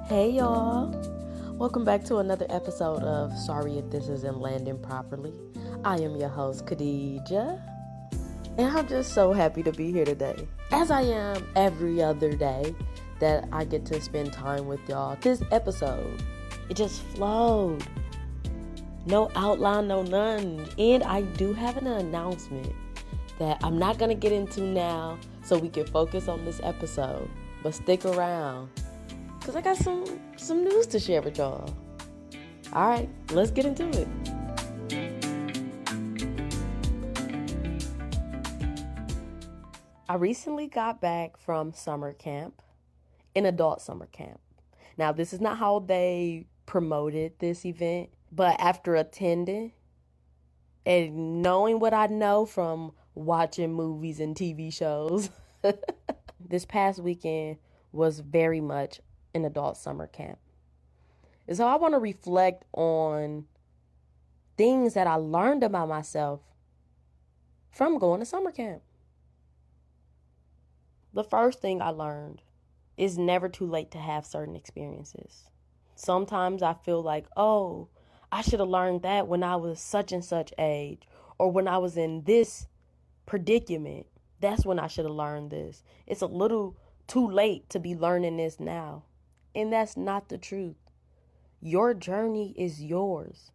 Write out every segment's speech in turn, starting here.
Hey y'all, welcome back to another episode of Sorry If This Isn't Landing Properly. I am your host, Kuh-Dee-Juh, and I'm just so happy to be here today, as I am every other day that I get to spend time with y'all. This episode, it just flowed. No outline, no none. And I do have an announcement that I'm not going to get into now so we can focus on this episode. But stick around, because I got some news to share with y'all. All right, let's get into it. I recently got back from summer camp, an adult summer camp. Now, this is not how they promoted this event, but after attending and knowing what I know from watching movies and TV shows, this past weekend was very much an adult summer camp. And so I want to reflect on things that I learned about myself from going to summer camp. The first thing I learned is never too late to have certain experiences. Sometimes I feel like, oh, I should have learned that when I was such and such age, or when I was in this predicament. That's when I should have learned this. It's a little too late to be learning this now. And that's not the truth. Your journey is yours.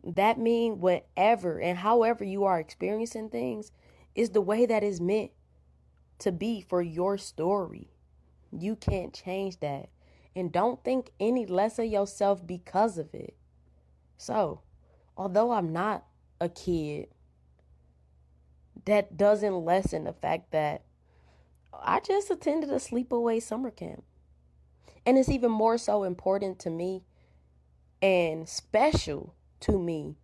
That means whatever and however you are experiencing things is the way that is meant to be for your story. You can't change that. And don't think any less of yourself because of it. So, although I'm not a kid, that doesn't lessen the fact that I just attended a sleepaway summer camp. And it's even more so important to me and special to me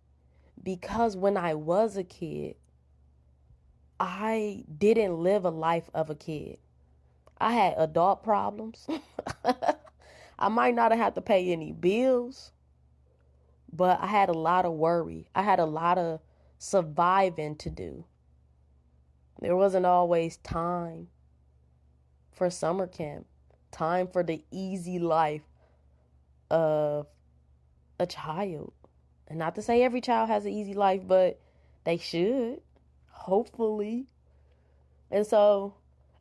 because when I was a kid, I didn't live a life of a kid. I had adult problems. I might not have had to pay any bills, but I had a lot of worry. I had a lot of surviving to do. There wasn't always time for summer camp, time for the easy life of a child. And not to say every child has an easy life, but they should, hopefully. And so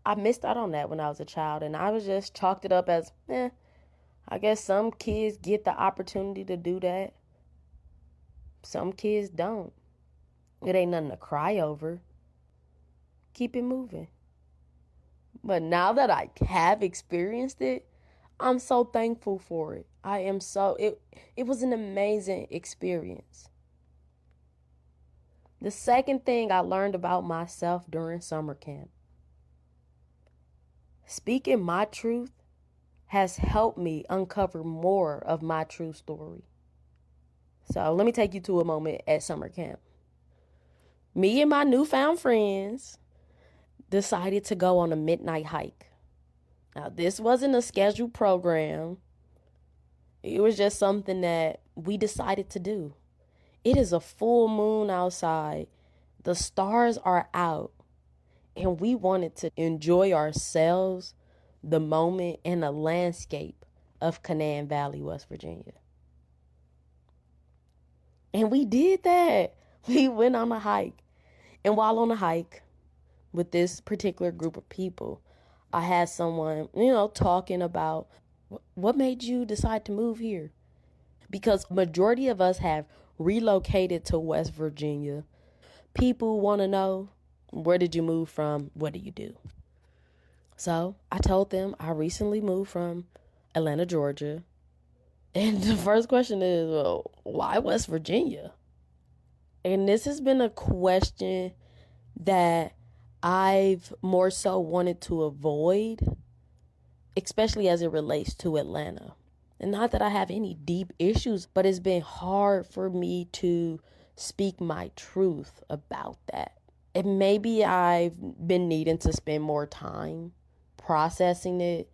I missed out on that when I was a child, and I was just chalked it up as, I guess some kids get the opportunity to do that. Some kids don't. It ain't nothing to cry over. Keep it moving. But now that I have experienced it, I'm so thankful for it. It was an amazing experience. The second thing I learned about myself during summer camp, speaking my truth has helped me uncover more of my true story. So let me take you to a moment at summer camp. Me and my newfound friends decided to go on a midnight hike. Now, this wasn't a scheduled program. It was just something that we decided to do. It is a full moon outside. The stars are out. And we wanted to enjoy ourselves, the moment, and the landscape of Canaan Valley, West Virginia. And we did that. We went on a hike. And while on a hike with this particular group of people, I had someone, talking about what made you decide to move here? Because majority of us have relocated to West Virginia. People want to know, where did you move from? What do you do? So I told them I recently moved from Atlanta, Georgia. And the first question is, well, why West Virginia? And this has been a question that I've more so wanted to avoid, especially as it relates to Atlanta. And not that I have any deep issues, but it's been hard for me to speak my truth about that. And maybe I've been needing to spend more time processing it.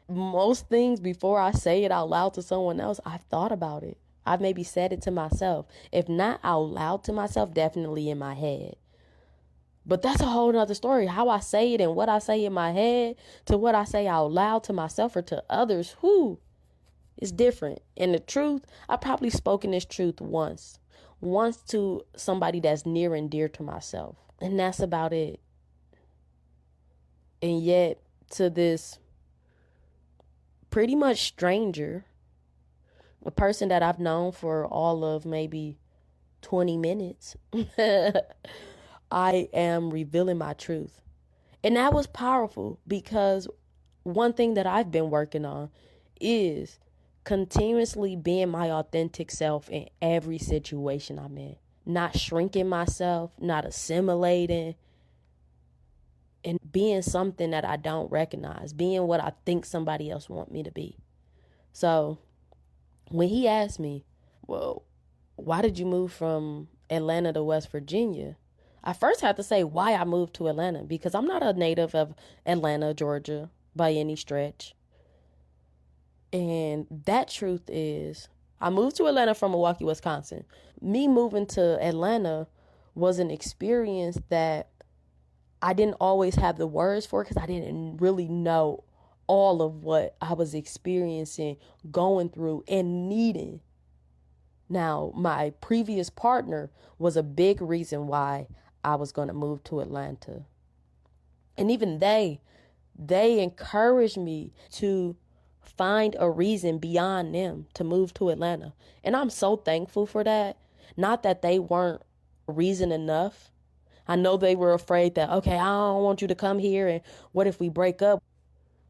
Most things, before I say it out loud to someone else, I've thought about it. I've maybe said it to myself. If not out loud to myself, definitely in my head. But that's a whole nother story. How I say it and what I say in my head to what I say out loud to myself or to others. It's different. And the truth, I've probably spoken this truth once to somebody that's near and dear to myself. And that's about it. And yet, to this pretty much stranger, a person that I've known for all of maybe 20 minutes, I am revealing my truth. And that was powerful because one thing that I've been working on is continuously being my authentic self in every situation I'm in. Not shrinking myself, not assimilating, and being something that I don't recognize, being what I think somebody else want me to be. So when he asked me, well, why did you move from Atlanta to West Virginia? I first had to say why I moved to Atlanta, because I'm not a native of Atlanta, Georgia by any stretch. And that truth is, I moved to Atlanta from Milwaukee, Wisconsin. Me moving to Atlanta was an experience that I didn't always have the words for, because I didn't really know all of what I was experiencing, going through, and needing. Now, my previous partner was a big reason why I was going to move to Atlanta. And even they encouraged me to find a reason beyond them to move to Atlanta. And I'm so thankful for that. Not that they weren't reason enough. I know they were afraid that, okay, I don't want you to come here, and what if we break up?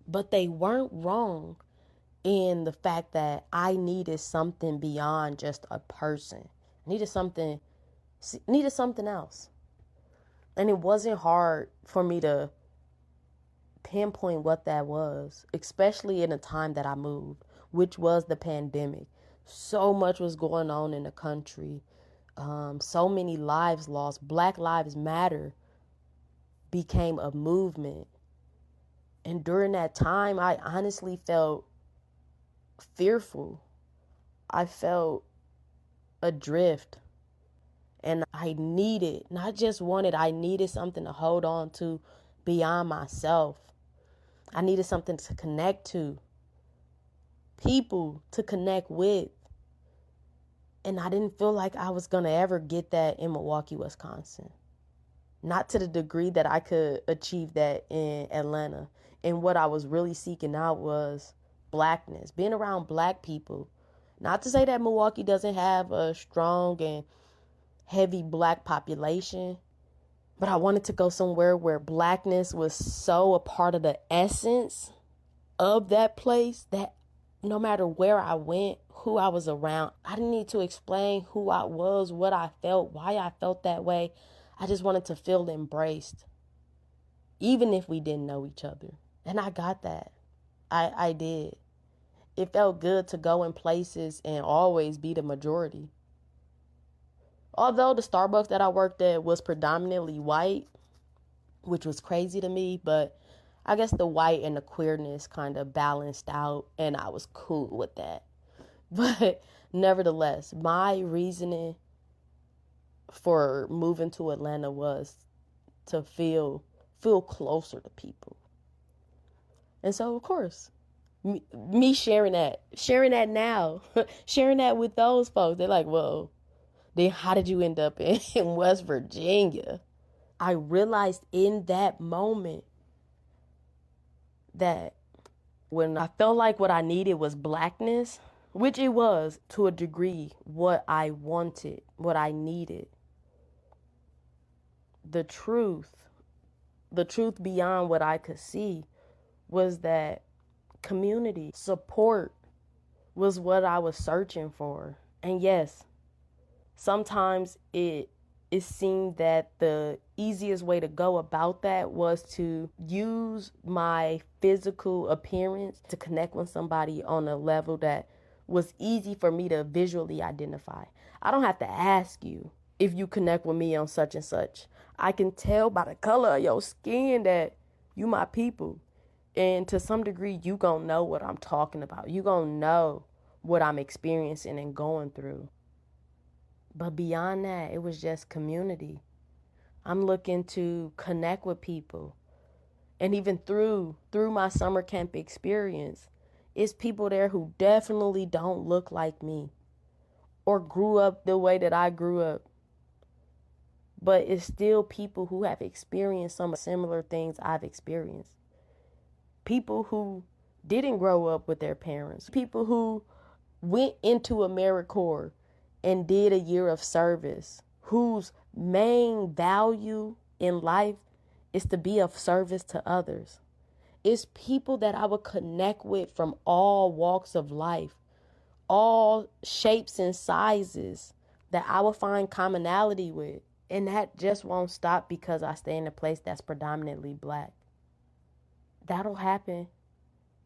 But they weren't wrong in the fact that I needed something beyond just a person. I needed something else. And it wasn't hard for me to pinpoint what that was, especially in the time that I moved, which was the pandemic. So much was going on in the country. So many lives lost. Black Lives Matter became a movement. And during that time, I honestly felt fearful. I felt adrift. And I needed, not just wanted, I needed something to hold on to beyond myself. I needed something to connect to, people to connect with. And I didn't feel like I was going to ever get that in Milwaukee, Wisconsin. Not to the degree that I could achieve that in Atlanta. And what I was really seeking out was blackness, being around black people. Not to say that Milwaukee doesn't have a strong and heavy black population, but I wanted to go somewhere where blackness was so a part of the essence of that place that no matter where I went, who I was around, I didn't need to explain who I was, what I felt, why I felt that way. I just wanted to feel embraced, even if we didn't know each other. And I got that. I did. It felt good to go in places and always be the majority. Although the Starbucks that I worked at was predominantly white, which was crazy to me, but I guess the white and the queerness kind of balanced out, and I was cool with that. But nevertheless, my reasoning for moving to Atlanta was to feel closer to people. And so, of course, me sharing that now, sharing that with those folks, they're like, whoa, then how did you end up in West Virginia? I realized in that moment that when I felt like what I needed was blackness, which it was to a degree what I wanted, what I needed. The truth beyond what I could see was that community support was what I was searching for. And yes, sometimes it seemed that the easiest way to go about that was to use my physical appearance to connect with somebody on a level that was easy for me to visually identify. I don't have to ask you if you connect with me on such and such. I can tell by the color of your skin that you my people. And to some degree, you gonna know what I'm talking about. You gonna know what I'm experiencing and going through. But beyond that, it was just community. I'm looking to connect with people. And even through my summer camp experience, It's people there who definitely don't look like me or grew up the way that I grew up. But it's still people who have experienced some similar things I've experienced. People who didn't grow up with their parents. People who went into AmeriCorps and did a year of service, whose main value in life is to be of service to others. It's people that I would connect with from all walks of life, all shapes and sizes that I will find commonality with. And that just won't stop because I stay in a place that's predominantly black. That'll happen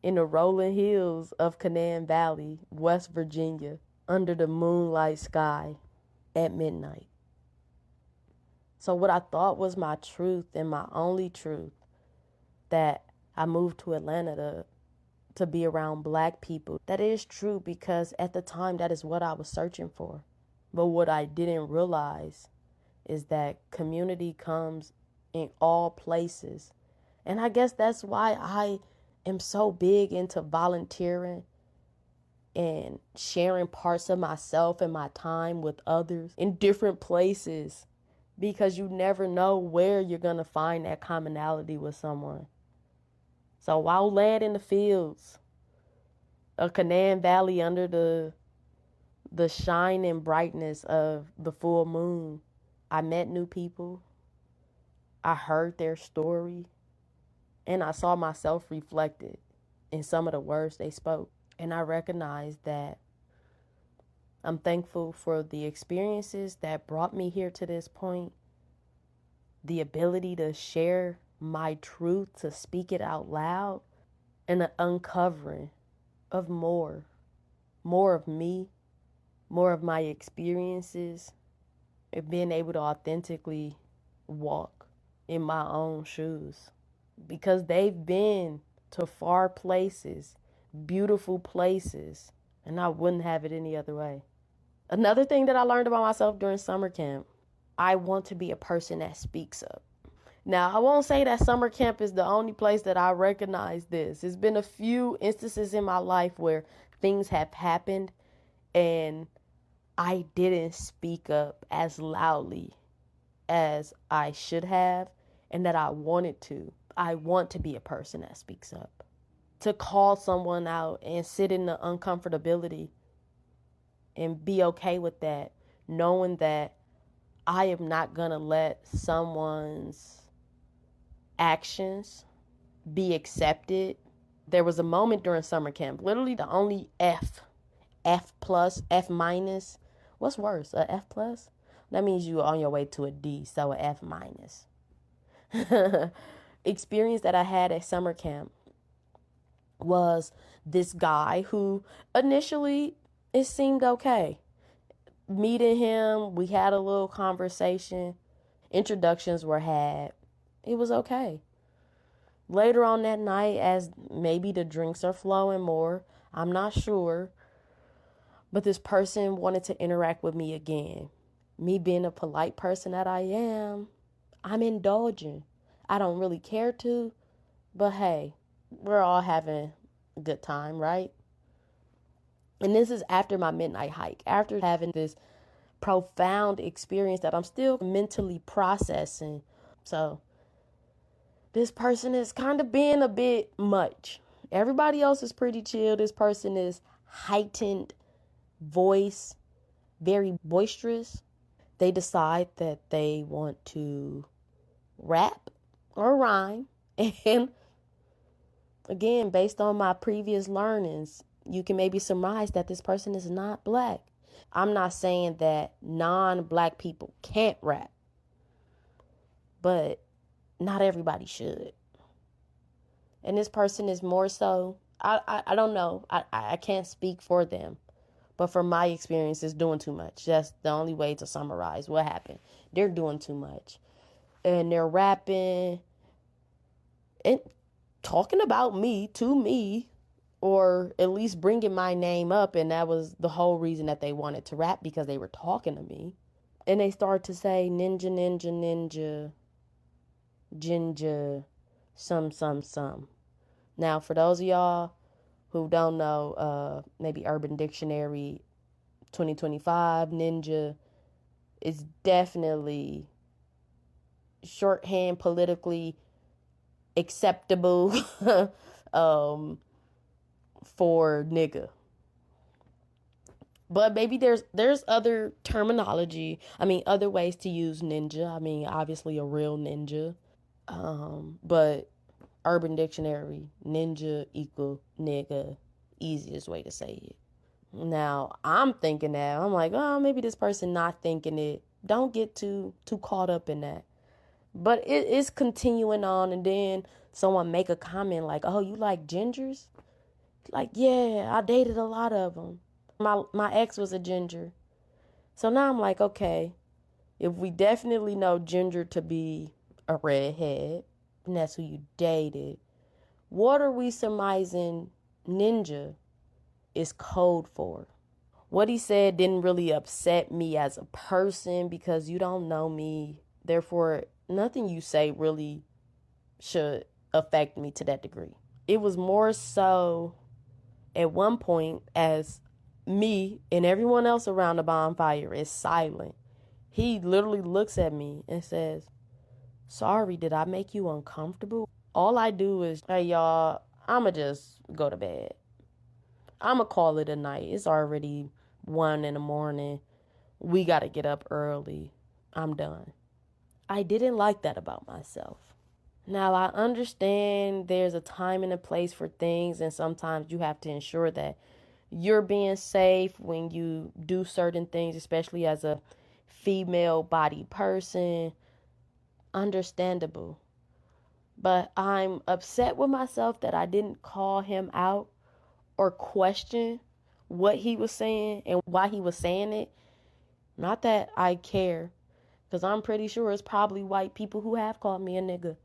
in the rolling hills of Canaan Valley, West Virginia, under the moonlight sky at midnight. So what I thought was my truth and my only truth, that I moved to Atlanta to be around black people, that is true because at the time that is what I was searching for. But what I didn't realize is that community comes in all places. And I guess that's why I am so big into volunteering and sharing parts of myself and my time with others in different places, because you never know where you're going to find that commonality with someone. So while laying in the fields of Canaan Valley under the shine and brightness of the full moon, I met new people. I heard their story, and I saw myself reflected in some of the words they spoke. And I recognized that I'm thankful for the experiences that brought me here to this point, the ability to share my truth, to speak it out loud, and the uncovering of more of me, more of my experiences, and being able to authentically walk in my own shoes, because they've been to far places, beautiful places, and I wouldn't have it any other way. Another thing that I learned about myself during summer camp, I want to be a person that speaks up. Now, I won't say that summer camp is the only place that I recognize this. There's been a few instances in my life where things have happened and I didn't speak up as loudly as I should have and that I wanted to. I want to be a person that speaks up, to call someone out and sit in the uncomfortability and be okay with that, knowing that I am not going to let someone's actions be accepted. There was a moment during summer camp, literally the only F plus, F minus. What's worse, a F plus? That means you're on your way to a D, so a F minus. Experience that I had at summer camp was this guy who initially it seemed okay. Meeting him, we had a little conversation. Introductions were had. It was okay. Later on that night, as maybe the drinks are flowing more, I'm not sure, but this person wanted to interact with me again. Me being a polite person that I am, I'm indulging. I don't really care to, but hey, we're all having a good time, right? And this is after my midnight hike, after having this profound experience that I'm still mentally processing. So this person is kind of being a bit much. Everybody else is pretty chill. This person is heightened voice, very boisterous. They decide that they want to rap or rhyme. And again, based on my previous learnings, you can maybe surmise that this person is not black. I'm not saying that non-black people can't rap, but not everybody should. And this person is more so, I don't know. I can't speak for them. But from my experience, it's doing too much. That's the only way to summarize what happened. They're doing too much. And they're rapping and talking about me to me, or at least bringing my name up. And that was the whole reason that they wanted to rap, because they were talking to me. And they start to say, ninja, ninja, ninja, ginger, some. Now, for those of y'all who don't know, maybe Urban Dictionary 2025, ninja is definitely shorthand politically acceptable for nigga. But maybe there's other terminology. I mean, other ways to use ninja. I mean, obviously a real ninja. But Urban Dictionary, ninja equal nigga, easiest way to say it. Now I'm thinking that I'm like, oh, maybe this person not thinking it. Don't get too caught up in that. But it is continuing on, and then someone make a comment like, "Oh, you like gingers?" Like, yeah, I dated a lot of them. My ex was a ginger, so now I'm like, okay, if we definitely know ginger to be a redhead, and that's who you dated, what are we surmising ninja is code for? What he said didn't really upset me as a person because you don't know me. Therefore, nothing you say really should affect me to that degree. It was more so at one point as me and everyone else around the bonfire is silent. He literally looks at me and says, "Sorry, did I make you uncomfortable?" All I do is, "Hey, y'all, I'ma just go to bed. I'ma call it a night. It's already 1 in the morning. We gotta get up early. I'm done." I didn't like that about myself. Now, I understand there's a time and a place for things, and sometimes you have to ensure that you're being safe when you do certain things, especially as a female body person. Understandable. But I'm upset with myself that I didn't call him out or question what he was saying and why he was saying it. Not that I care, because I'm pretty sure it's probably white people who have called me a nigga.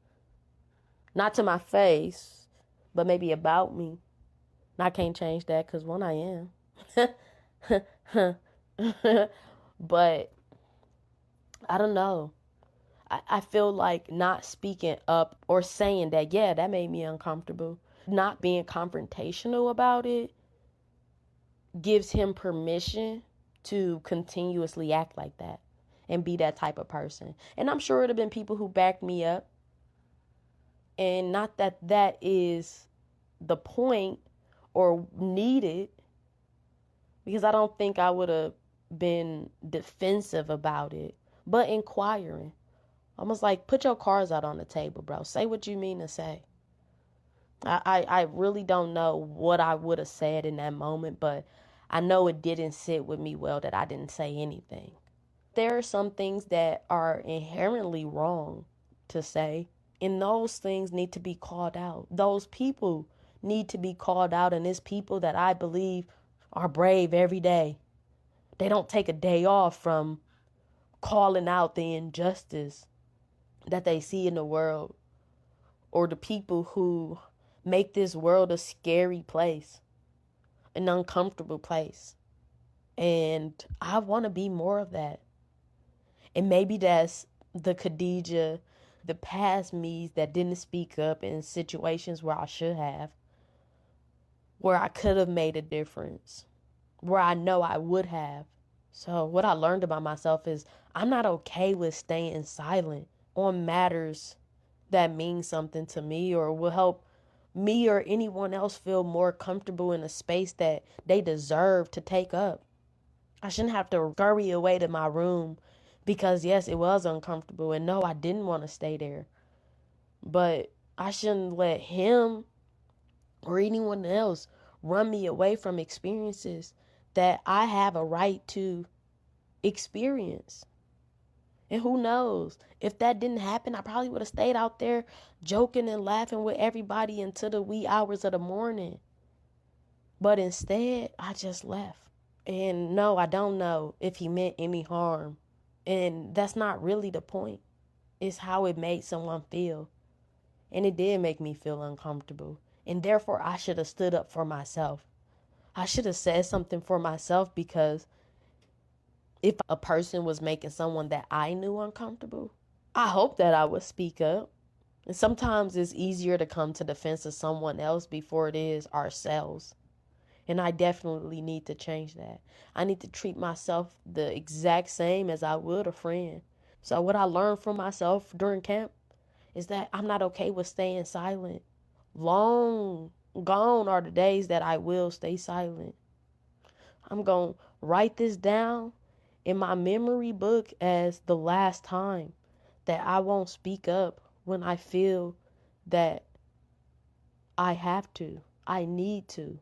Not to my face, but maybe about me. And I can't change that because one, I am. But I don't know. I feel like not speaking up or saying that, yeah, that made me uncomfortable. Not being confrontational about it gives him permission to continuously act like that and be that type of person. And I'm sure it'd have been people who backed me up. And not that that is the point or needed, because I don't think I would have been defensive about it, but inquiring. Almost like, put your cards out on the table, bro. Say what you mean to say. I really don't know what I would have said in that moment, but I know it didn't sit with me well that I didn't say anything. There are some things that are inherently wrong to say, and those things need to be called out. Those people need to be called out, and it's people that I believe are brave every day. They don't take a day off from calling out the injustice that they see in the world, or the people who make this world a scary place, an uncomfortable place. And I want to be more of that. And maybe that's the Kuh-Dee-Juh, the past me that didn't speak up in situations where I should have, where I could have made a difference, where I know I would have. So what I learned about myself is I'm not okay with staying silent on matters that mean something to me or will help me or anyone else feel more comfortable in a space that they deserve to take up. I shouldn't have to scurry away to my room because, yes, it was uncomfortable. And no, I didn't want to stay there. But I shouldn't let him or anyone else run me away from experiences that I have a right to experience. And who knows? If that didn't happen, I probably would have stayed out there joking and laughing with everybody until the wee hours of the morning. But instead, I just left. And no, I don't know if he meant any harm. And that's not really the point. It's how it made someone feel. And it did make me feel uncomfortable. And therefore, I should have stood up for myself. I should have said something for myself, because if a person was making someone that I knew uncomfortable, I hope that I would speak up And sometimes it's easier to come to defense of someone else before it is ourselves. And I definitely need to change that. I need to treat myself the exact same as I would a friend. So what I learned from myself during camp is that I'm not okay with staying silent. Long gone are the days that I will stay silent. I'm going to write this down in my memory book as the last time that I won't speak up when I feel that I have to, I need to.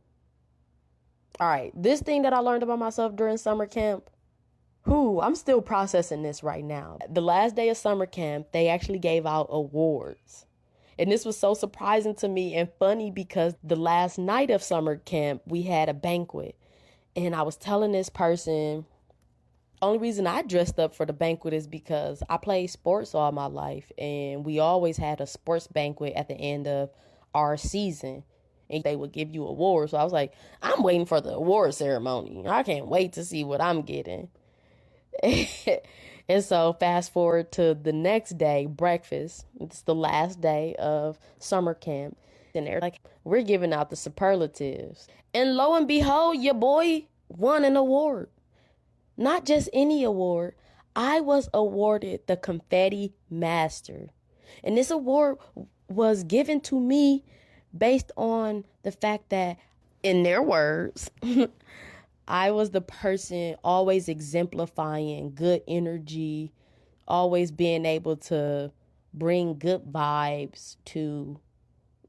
All right, this thing that I learned about myself during summer camp, I'm still processing this right now. The last day of summer camp, they actually gave out awards. And this was so surprising to me and funny because the last night of summer camp, we had a banquet. And I was telling this person, only reason I dressed up for the banquet is because I played sports all my life. And we always had a sports banquet at the end of our season. And they would give you awards. So I was like, I'm waiting for the award ceremony. I can't wait to see what I'm getting. And so fast forward to the next day, breakfast. It's the last day of summer camp. And they're like, we're giving out the superlatives. And lo and behold, your boy won an award. Not just any award. I was awarded the Confetti Master. And this award was given to me based on the fact that, in their words, I was the person always exemplifying good energy, always being able to bring good vibes to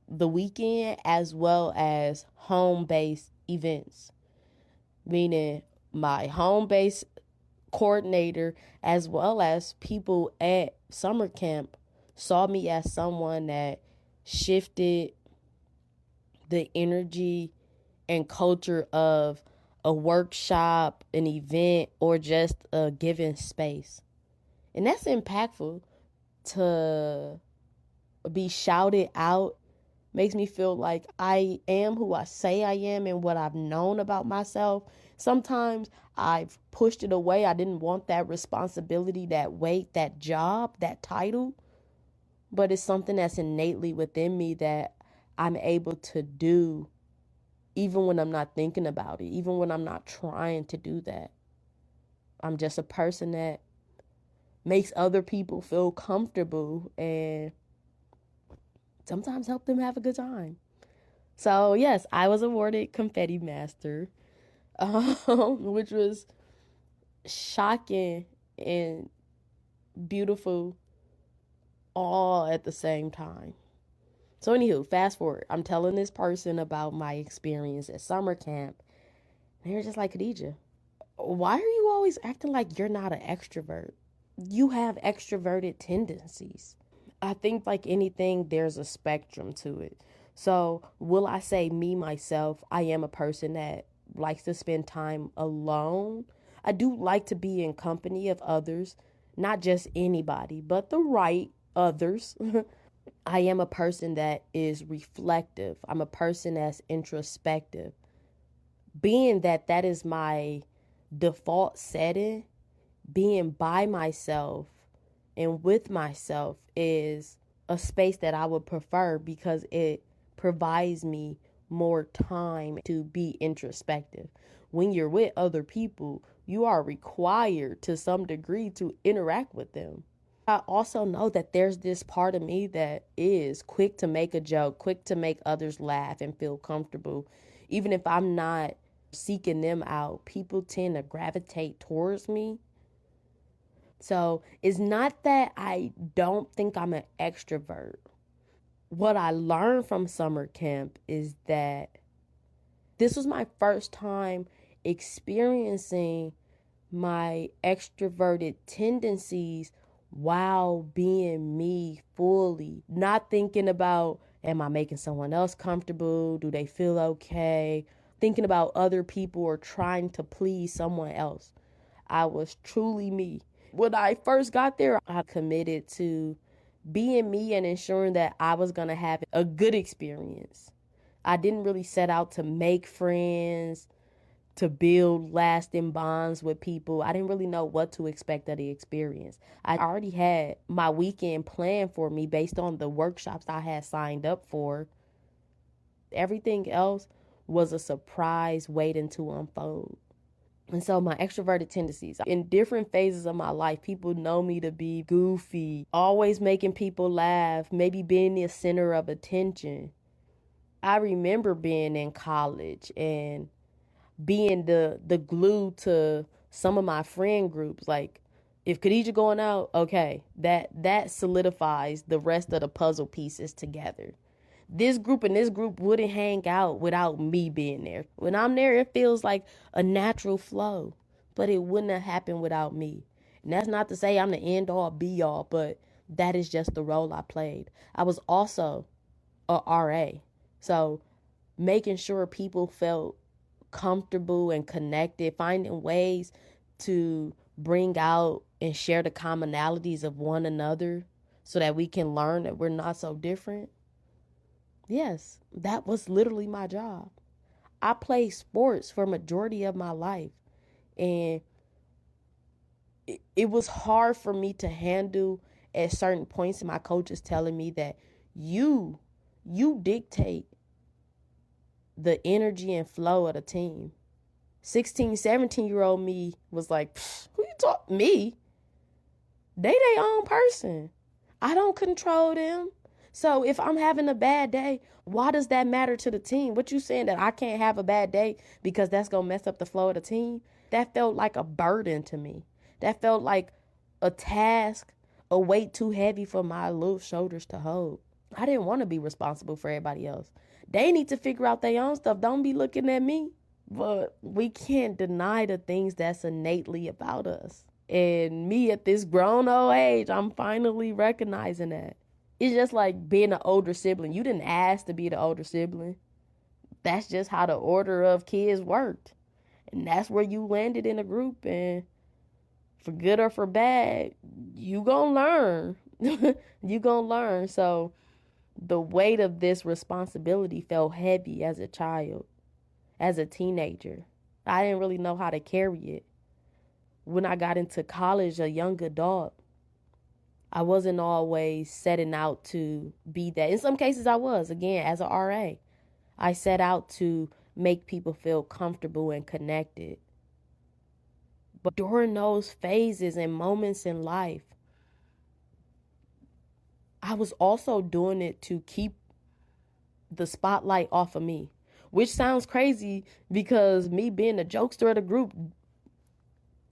the weekend as well as home-based events. Meaning my home-based coordinator as well as people at summer camp saw me as someone that shifted the energy and culture of a workshop, an event, or just a given space. And that's impactful. To be shouted out makes me feel like I am who I say I am and what I've known about myself. Sometimes I've pushed it away. I didn't want that responsibility, that weight, that job, that title. But it's something that's innately within me that I'm able to do even when I'm not thinking about it, even when I'm not trying to do that. I'm just a person that makes other people feel comfortable and sometimes help them have a good time. So yes, I was awarded Confetti Master, which was shocking and beautiful all at the same time. So anywho, fast forward. I'm telling this person about my experience at summer camp. And they're just like, Kuh-Dee-Juh, why are you always acting like you're not an extrovert? You have extroverted tendencies. I think like anything, there's a spectrum to it. So will I say me, myself, I am a person that likes to spend time alone. I do like to be in company of others, not just anybody, but the right others. I am a person that is reflective. I'm a person that's introspective. Being that is my default setting, being by myself and with myself is a space that I would prefer because it provides me more time to be introspective. When you're with other people, you are required to some degree to interact with them. I also know that there's this part of me that is quick to make a joke, quick to make others laugh and feel comfortable. Even if I'm not seeking them out, people tend to gravitate towards me. So it's not that I don't think I'm an extrovert. What I learned from summer camp is that this was my first time experiencing my extroverted tendencies while being me fully, not thinking about, am I making someone else comfortable? Do they feel okay? Thinking about other people or trying to please someone else. I was truly me. When I first got there, I committed to being me and ensuring that I was going to have a good experience. I didn't really set out to make friends, to build lasting bonds with people. I didn't really know what to expect of the experience. I already had my weekend planned for me based on the workshops I had signed up for. Everything else was a surprise waiting to unfold. And so my extroverted tendencies, in different phases of my life, people know me to be goofy, always making people laugh, maybe being the center of attention. I remember being in college and being the glue to some of my friend groups. Like, if Kuh-Dee-Juh going out, okay, that solidifies the rest of the puzzle pieces together. This group and this group wouldn't hang out without me being there. When I'm there, it feels like a natural flow, but it wouldn't have happened without me. And that's not to say I'm the end all be all, but that is just the role I played. I was also a RA. So making sure people felt comfortable and connected, finding ways to bring out and share the commonalities of one another so that we can learn that we're not so different. Yes, that was literally my job. I played sports for majority of my life, and it was hard for me to handle at certain points, and my coaches telling me that you dictate the energy and flow of the team. 16, 17-year-old me was like, who you talk me? They their own person. I don't control them. So if I'm having a bad day, why does that matter to the team? What you saying that I can't have a bad day because that's going to mess up the flow of the team? That felt like a burden to me. That felt like a task, a weight too heavy for my little shoulders to hold. I didn't want to be responsible for everybody else. They need to figure out their own stuff. Don't be looking at me. But we can't deny the things that's innately about us. And me at this grown old age, I'm finally recognizing that. It's just like being an older sibling. You didn't ask to be the older sibling. That's just how the order of kids worked. And that's where you landed in a group. And for good or for bad, you gonna learn. You gonna learn. So the weight of this responsibility felt heavy as a child, as a teenager. I didn't really know how to carry it. When I got into college, a young adult, I wasn't always setting out to be that. In some cases I was, again, as a RA. I set out to make people feel comfortable and connected. But during those phases and moments in life, I was also doing it to keep the spotlight off of me, which sounds crazy because me being the jokester of the group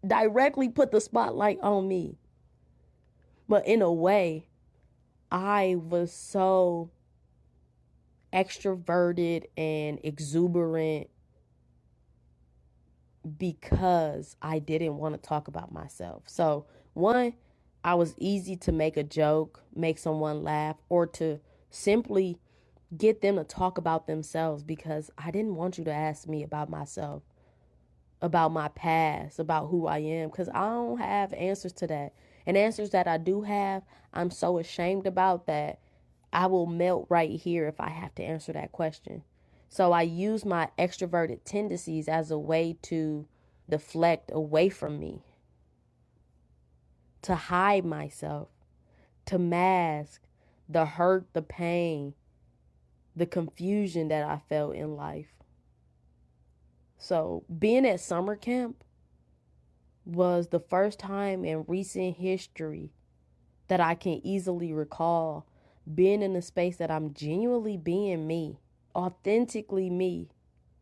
directly put the spotlight on me. But in a way, I was so extroverted and exuberant because I didn't want to talk about myself. So, one, I was easy to make a joke, make someone laugh, or to simply get them to talk about themselves because I didn't want you to ask me about myself, about my past, about who I am, because I don't have answers to that. And answers that I do have, I'm so ashamed about that I will melt right here if I have to answer that question. So I use my extroverted tendencies as a way to deflect away from me, to hide myself, to mask the hurt, the pain, the confusion that I felt in life. So being at summer camp was the first time in recent history that I can easily recall being in a space that I'm genuinely being me, authentically me.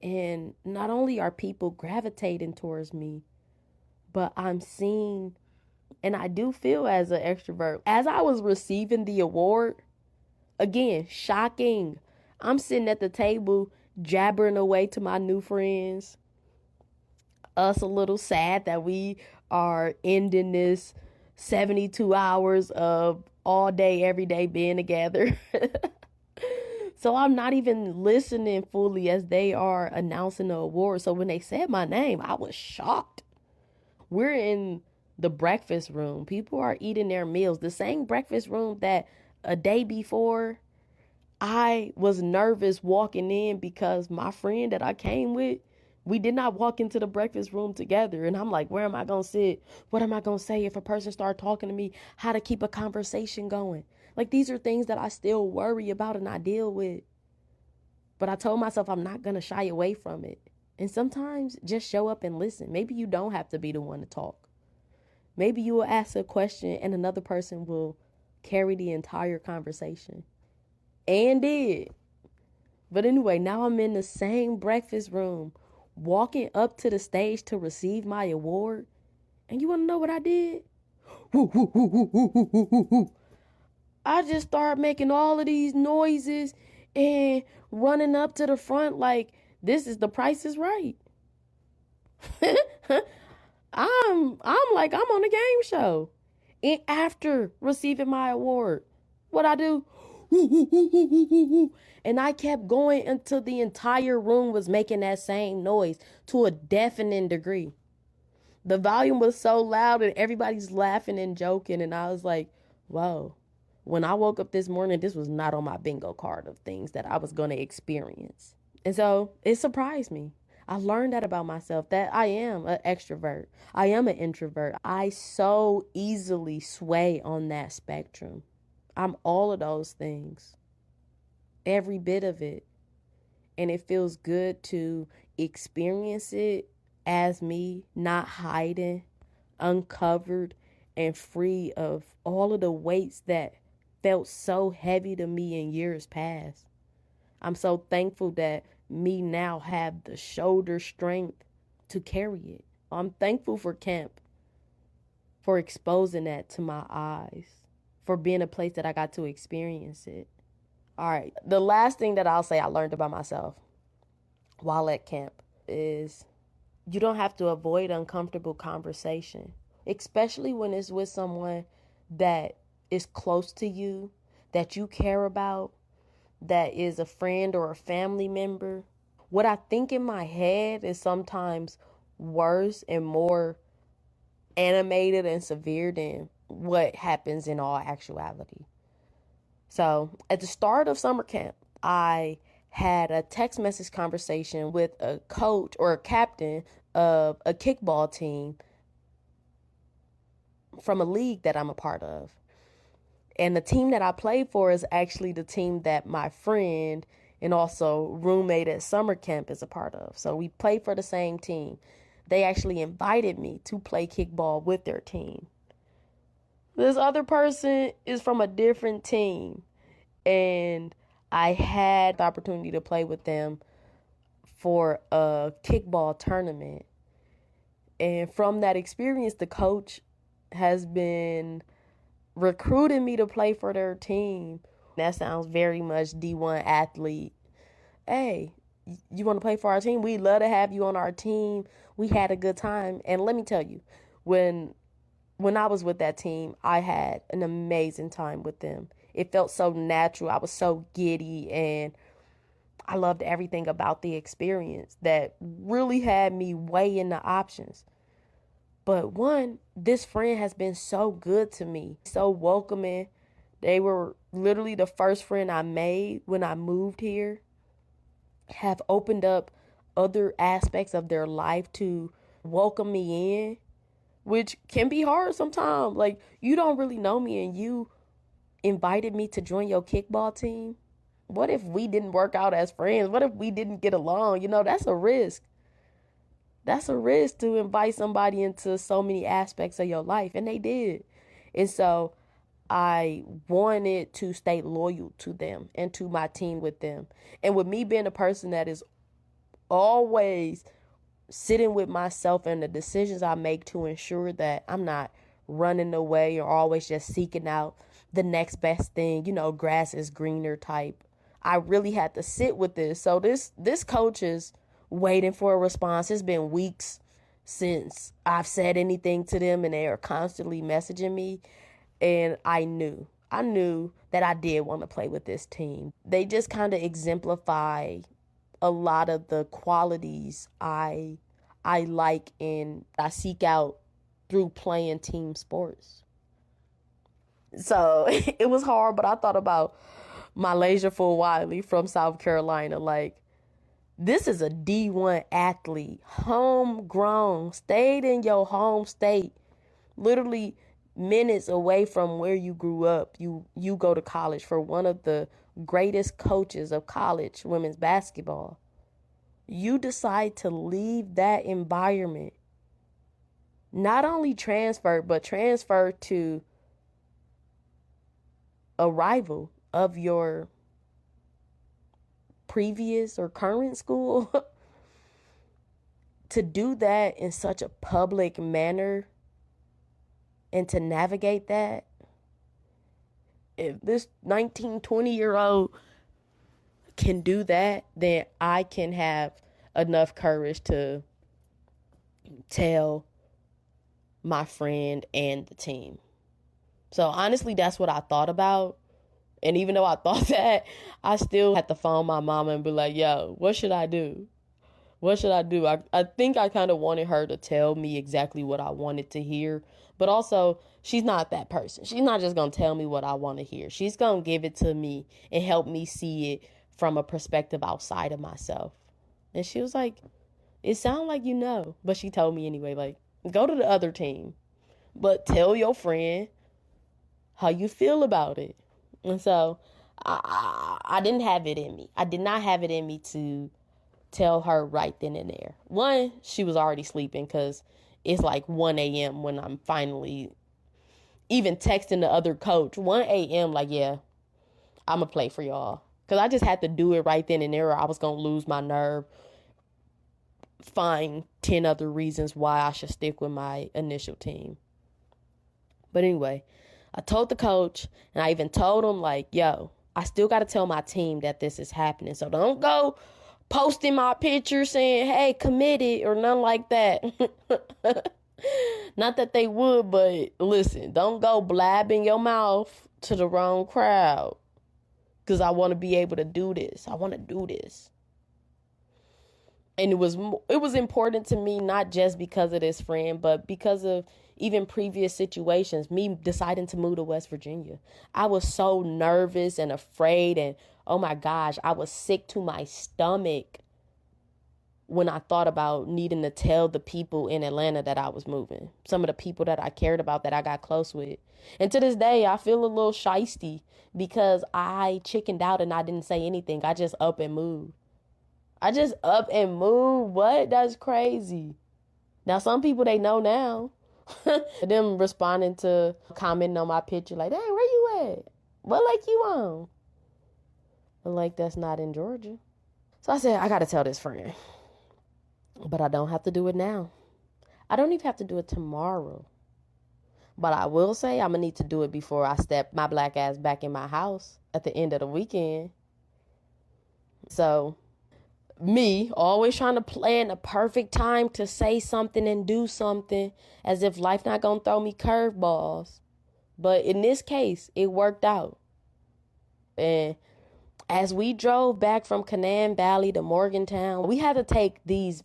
And not only are people gravitating towards me, but I'm seen, and I do feel as an extrovert. As I was receiving the award, again, shocking. I'm sitting at the table jabbering away to my new friends. Us a little sad that we are ending this 72 hours of all day, every day being together. So I'm not even listening fully as they are announcing the award. So when they said my name, I was shocked. We're in the breakfast room. People are eating their meals. The same breakfast room that a day before I was nervous walking in because my friend that I came with We did not walk into the breakfast room together. And I'm like, where am I going to sit? What am I going to say if a person start talking to me? How to keep a conversation going? Like, these are things that I still worry about and I deal with. But I told myself I'm not going to shy away from it. And sometimes just show up and listen. Maybe you don't have to be the one to talk. Maybe you will ask a question and another person will carry the entire conversation. And did. But anyway, now I'm in the same breakfast room, walking up to the stage to receive my award. And you want to know what I did? I just started making all of these noises and running up to the front like this is The Price is Right. I'm like I'm on a game show. And after receiving my award, what I do? And I kept going until the entire room was making that same noise to a deafening degree. The volume was so loud and everybody's laughing and joking. And I was like, whoa. When I woke up this morning, this was not on my bingo card of things that I was going to experience. And so it surprised me. I learned that about myself, that I am an extrovert. I am an introvert. I so easily sway on that spectrum. I'm all of those things. Every bit of it. And it feels good to experience it as me, not hiding, uncovered, and free of all of the weights that felt so heavy to me in years past. I'm so thankful that me now have the shoulder strength to carry it. I'm thankful for camp, for exposing that to my eyes, for being a place that I got to experience it. All right, the last thing that I'll say I learned about myself while at camp is you don't have to avoid uncomfortable conversation, especially when it's with someone that is close to you, that you care about, that is a friend or a family member. What I think in my head is sometimes worse and more animated and severe than what happens in all actuality. So at the start of summer camp, I had a text message conversation with a coach or a captain of a kickball team from a league that I'm a part of. And the team that I play for is actually the team that my friend and also roommate at summer camp is a part of. So we play for the same team. They actually invited me to play kickball with their team. This other person is from a different team, and I had the opportunity to play with them for a kickball tournament. And from that experience, the coach has been recruiting me to play for their team. That sounds very much D1 athlete. Hey, you want to play for our team? We'd love to have you on our team. We had a good time. And let me tell you, when I was with that team, I had an amazing time with them. It felt so natural. I was so giddy, and I loved everything about the experience that really had me weighing the options. But one, this friend has been so good to me, so welcoming. They were literally the first friend I made when I moved here, have opened up other aspects of their life to welcome me in, which can be hard sometimes. Like, you don't really know me and you invited me to join your kickball team. What if we didn't work out as friends? What if we didn't get along? You know, that's a risk. That's a risk to invite somebody into so many aspects of your life. And they did. And so I wanted to stay loyal to them and to my team with them. And with me being a person that is always sitting with myself and the decisions I make to ensure that I'm not running away or always just seeking out the next best thing, you know, grass is greener type. I really had to sit with this. So this coach is waiting for a response. It's been weeks since I've said anything to them, and they are constantly messaging me. And I knew that I did want to play with this team. They just kind of exemplify a lot of the qualities I like and I seek out through playing team sports. So it was hard, but I thought about my Malaysia for Wiley from South Carolina. Like, This is a D1 athlete, homegrown, stayed in your home state, literally minutes away from where you grew up. You go to college for one of the greatest coaches of college women's basketball. You decide to leave that environment, not only transfer, but transfer to a rival of your previous or current school. To do that in such a public manner and to navigate that, if this 19, 20-year-old can do that, then I can have enough courage to tell my friend and the team. So honestly, that's what I thought about. And even though I thought that, I still had to phone my mama and be like, yo, what should I do? What should I do? I think I kind of wanted her to tell me exactly what I wanted to hear. But also, she's not that person. She's not just going to tell me what I want to hear. She's going to give it to me and help me see it from a perspective outside of myself. And she was like, it sounds like you know. But she told me anyway, like, go to the other team. But tell your friend how you feel about it. And so I didn't have it in me. I did not have it in me to tell her right then and there. One, she was already sleeping because it's like 1 a.m. when I'm finally even texting the other coach. 1 a.m. like, yeah, I'm going to play for y'all. Because I just had to do it right then and there or I was going to lose my nerve. Find 10 other reasons why I should stick with my initial team. But anyway, I told the coach and I even told him like, yo, I still got to tell my team that this is happening. So don't go posting my picture saying, hey, committed or nothing like that. Not that they would, but listen, don't go blabbing your mouth to the wrong crowd. Because I want to be able to do this. I want to do this. And it was important to me, not just because of this friend, but because of even previous situations, me deciding to move to West Virginia. I was so nervous and afraid and, oh my gosh, I was sick to my stomach when I thought about needing to tell the people in Atlanta that I was moving. Some of the people that I cared about, that I got close with. And to this day, I feel a little shysty because I chickened out and I didn't say anything. I just up and moved. What? That's crazy. Now, some people, they know now. Them responding to, commenting on my picture like, hey, where you at? What lake you on? A lake that's not in Georgia. So I said, I got to tell this friend. But I don't have to do it now. I don't even have to do it tomorrow. But I will say I'm going to need to do it before I step my black ass back in my house at the end of the weekend. So me always trying to plan the perfect time to say something and do something as if life not going to throw me curveballs. But in this case, it worked out. And as we drove back from Canaan Valley to Morgantown, we had to take these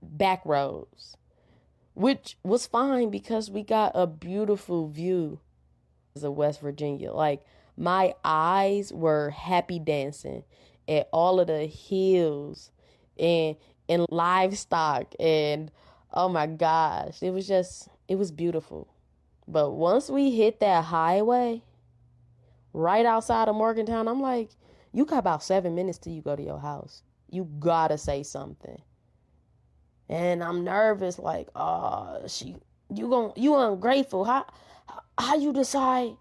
back roads, which was fine because we got a beautiful view of West Virginia. Like, my eyes were happy dancing at all of the hills and livestock, and oh my gosh, it was beautiful. But once we hit that highway right outside of Morgantown, I'm like, you got about 7 minutes till you go to your house. You gotta say something. And I'm nervous, like, you ungrateful. How you decide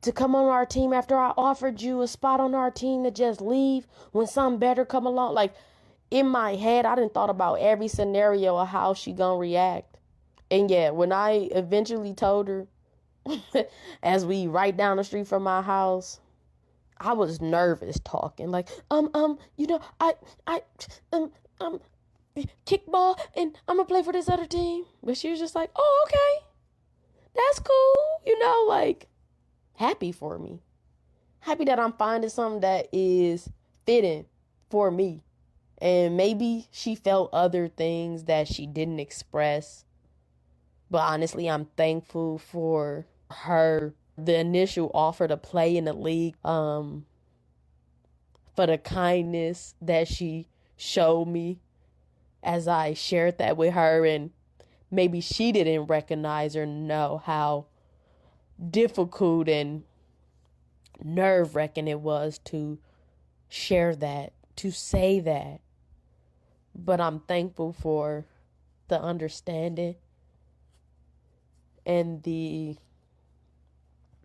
to come on our team after I offered you a spot on our team to just leave when something better come along? Like, in my head, I done thought about every scenario of how she gonna react. And yeah, when I eventually told her, as we right down the street from my house, I was nervous talking, like, I kickball and I'm gonna play for this other team. But she was just like, oh, okay, that's cool, like, happy for me, happy that I'm finding something that is fitting for me. And maybe she felt other things that she didn't express, but honestly, I'm thankful for her, the initial offer to play in the league, for the kindness that she showed me as I shared that with her, and maybe she didn't recognize or know how difficult and nerve-wracking it was to share that, to say that. But I'm thankful for the understanding and the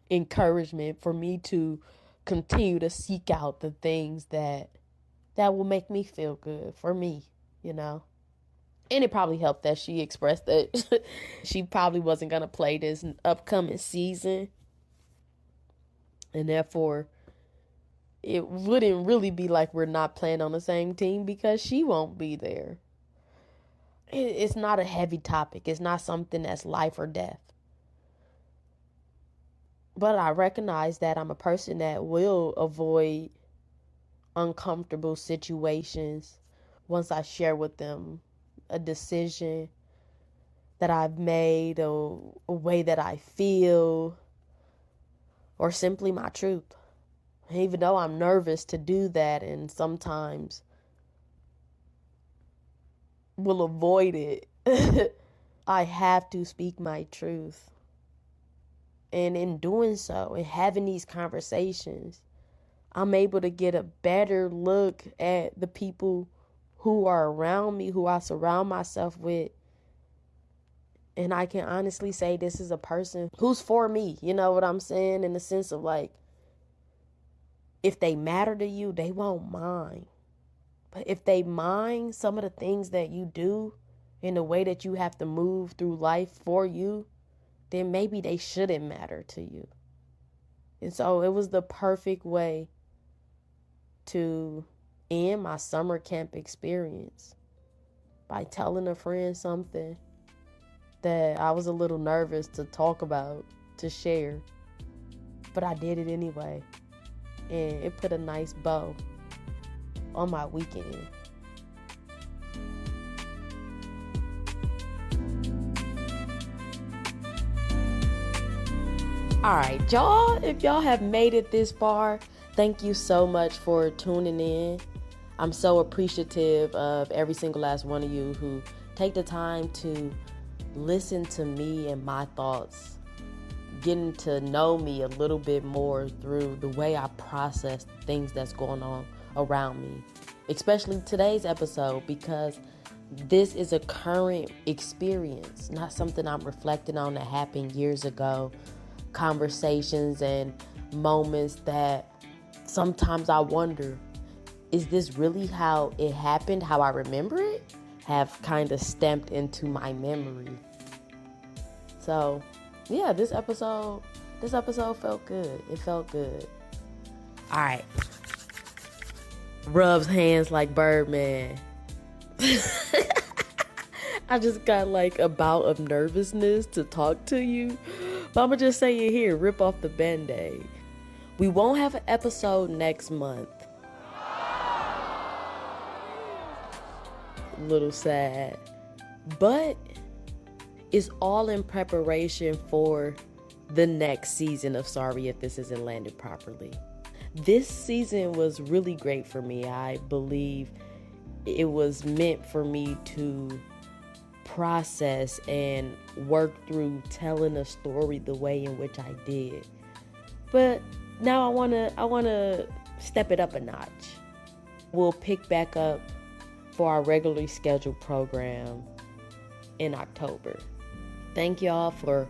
encouragement for me to continue to seek out the things that will make me feel good for me, And it probably helped that she expressed that she probably wasn't going to play this upcoming season. And therefore, it wouldn't really be like we're not playing on the same team because she won't be there. It's not a heavy topic. It's not something that's life or death. But I recognize that I'm a person that will avoid uncomfortable situations once I share with them a decision that I've made, or a way that I feel, or simply my truth. Even though I'm nervous to do that and sometimes will avoid it, I have to speak my truth. And in doing so and having these conversations, I'm able to get a better look at the people who are around me, who I surround myself with. And I can honestly say this is a person who's for me. You know what I'm saying? In the sense of like, if they matter to you, they won't mind. But if they mind some of the things that you do in the way that you have to move through life for you, then maybe they shouldn't matter to you. And so it was the perfect way to end my summer camp experience by telling a friend something that I was a little nervous to talk about, to share. But I did it anyway. And it put a nice bow on my weekend. All right, y'all, if y'all have made it this far, thank you so much for tuning in. I'm so appreciative of every single last one of you who take the time to listen to me and my thoughts, getting to know me a little bit more through the way I process things that's going on around me, especially today's episode, because this is a current experience, not something I'm reflecting on that happened years ago. Conversations and moments that sometimes I wonder, is this really how it happened, how I remember it, have kind of stamped into my memory. So yeah, this episode felt good. It felt good. All right, rubs hands like Birdman. I just got like a bout of nervousness to talk to you. But I'm going to just say it here, rip off the Band-Aid. We won't have an episode next month. A little sad. But it's all in preparation for the next season of Sorry If This Isn't Landed Properly. This season was really great for me. I believe it was meant for me to process and work through telling a story the way in which I did. But now I want to step it up a notch. We'll pick back up for our regularly scheduled program in October. Thank y'all for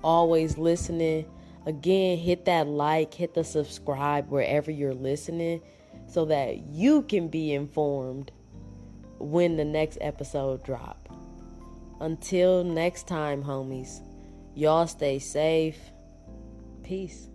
always listening. Again, hit that like, hit the subscribe wherever you're listening so that you can be informed when the next episode drops. Until next time, homies, y'all stay safe. Peace.